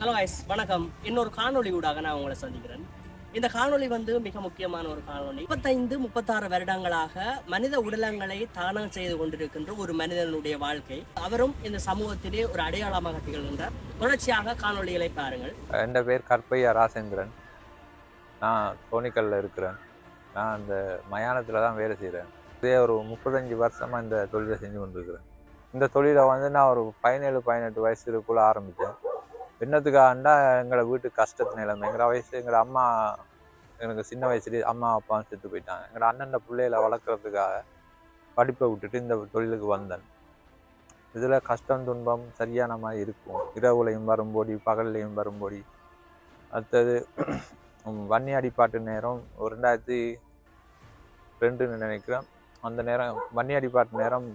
Hello ice வணக்கம். இன்னொரு காணொளி ஊடாக நான் உங்களை சந்திக்கிறேன். இந்த காணொளி மிக முக்கியமான ஒரு காணொளி. 35-36 வருடங்களாக மனித உடலங்களை தானம் செய்து கொண்டிருக்கின்ற ஒரு மனிதனுடைய வாழ்க்கை. அவரும் இந்த சமூகத்திலே ஒரு அடையாளமாக திகழ்கின்றார். தொடர்ச்சியாக காணொளிகளை பாருங்கள். என் பேர் கற்பையா ராசேந்திரன். நான் தோணிக்கல்ல இருக்கிறேன். நான் அந்த மயானத்தில் தான் வேலை செய்கிறேன். இதே ஒரு 35 வருஷமாக இந்த தொழிலை செஞ்சு கொண்டிருக்கிறேன். இந்த தொழிலை நான் ஒரு 17-18 வயசுக்குள்ளே ஆரம்பித்தேன். என்னத்துக்காகண்டா எங்களை வீட்டு கஷ்டத்து நிலைமை. எங்களை வயசு எங்களை அம்மா எனக்கு சின்ன வயசுலேயே அம்மா அப்பா செத்து போயிட்டாங்க. எங்களோட அண்ணன் பிள்ளைகளை வளர்க்குறதுக்காக படிப்பை விட்டுட்டு இந்த தொழிலுக்கு வந்தேன். இதில் கஷ்டம் துன்பம் சரியான மாதிரி இருக்கும். இரவுலையும் வரும்போடி பகல்லையும் வரும்போடி. அடுத்தது வன்னி அடிப்பாட்டு நேரம் ஒரு 2002 நினைக்கிறேன். அந்த நேரம் வன்னி அடிப்பாட்டு நேரம்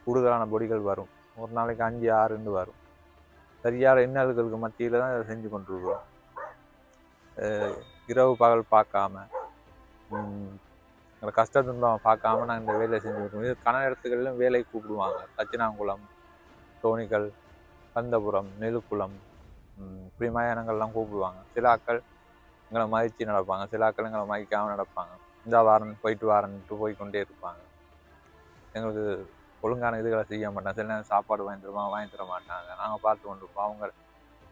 கூடுதலான பொடிகள் வரும். ஒரு நாளைக்கு 5-6 வரும். சரியான இன்னல்களுக்கு மத்தியில் தான் இதை செஞ்சு கொண்டிருக்கிறோம். இரவு பகல் பார்க்காம கஷ்ட துன்பம் பார்க்காம நான் இந்த வேலையை செஞ்சு கொடுக்கணும். இது கன இடத்துகளிலும் வேலை கூப்பிடுவாங்க. தச்சினாங்குளம், தோணிகள், கந்தபுரம், நெலுக்குளம், இப்படி மயானங்கள்லாம் கூப்பிடுவாங்க. சில ஆக்கள் எங்களை மதித்து நடப்பாங்க, சில ஆக்கள் எங்களை மதிக்காமல் நடப்பாங்க. இந்த வாரம் போயிட்டு வாரன்ட்டு போய்கொண்டே இருப்பாங்க. எங்களுக்கு ஒழுங்கான இதுகளை செய்ய மாட்டாங்க. சில நேரம் சாப்பாடு வாங்கி தர மாட்டாங்க. நாங்கள் பார்த்து கொண்டு இருப்போம். அவங்க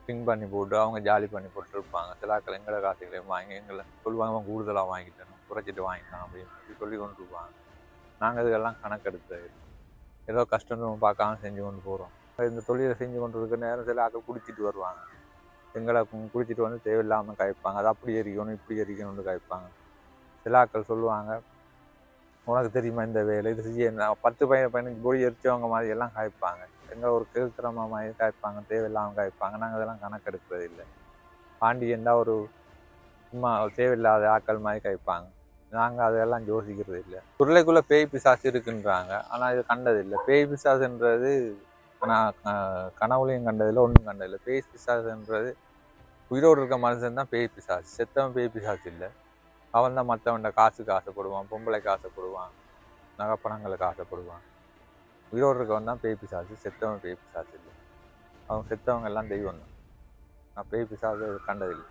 பிங் பண்ணி போட்டு அவங்க ஜாலி பண்ணி போட்டு இருப்பாங்க. சில ஆக்கள் எங்களை காசுகளையும் வாங்கி எங்களை சொல்லுவாங்க, அவங்க கூடுதலாக வாங்கிட்டணும், குறைச்சிட்டு வாங்கிக்கலாம் அப்படின்னு சொல்லி கொண்டு இருப்பாங்க. நாங்கள் இதுக்கெல்லாம் கணக்கெடுத்து ஏதோ கஷ்டம் பார்க்காம செஞ்சு கொண்டு போகிறோம். இந்த தொழிலை செஞ்சு கொண்டு இருக்கிற நேரம் சில ஆக்கள் குடிச்சிட்டு வருவாங்க. எங்களை குடிச்சிட்டு தேவையில்லாமல் காய்ப்பாங்க. அது அப்படி எரிக்கணும் இப்படி எரிக்கணும்னு காய்ப்பாங்க. சில ஆக்கள் சொல்லுவாங்க, உனக்கு தெரியுமா இந்த வேலை இது செய்ய 10-15 பொடி எரிச்சவங்க மாதிரி எல்லாம் காய்ப்பாங்க. எங்களை ஒரு கிருத்திரமா மாதிரி காய்ப்பாங்க, தேவையில்லாமல் காய்ப்பாங்க. நாங்கள் இதெல்லாம் கணக்கெடுக்கிறது இல்லை. பாண்டியன்னா ஒரு சும்மா தேவையில்லாத ஆக்கள் மாதிரி காய்ப்பாங்க. நாங்கள் அதெல்லாம் யோசிக்கிறது இல்லை. உருளைக்குள்ளே பேய் பிசாசு இருக்குன்றாங்க, ஆனால் இது கண்டதில்லை. பேய் பிசாசுன்றது நான் கனவுலையும் கண்டதில்லை, ஒன்றும் கண்டதில்லை. பேய் பிசாசுன்றது உயிரோடு இருக்க மனுஷன் தான் பேய் பிசாசு. செத்தவன் பேய் பிசாசு இல்லை. அவன் தான் மற்றவன்ட காசுக்கு ஆசைப்படுவான், பொம்பளைக்கு ஆசைப்படுவான், நகைப்பணங்களுக்கு ஆசைப்படுவான். உயிரோடு இருக்கவன் தான் பேய் பிசாசு, செத்தவன் பேய் பிசாசு இல்லை. அவன் செத்தவங்க எல்லாம் தெய்வம் தான். நான் பேய் பிசாசு கண்டதில்லை.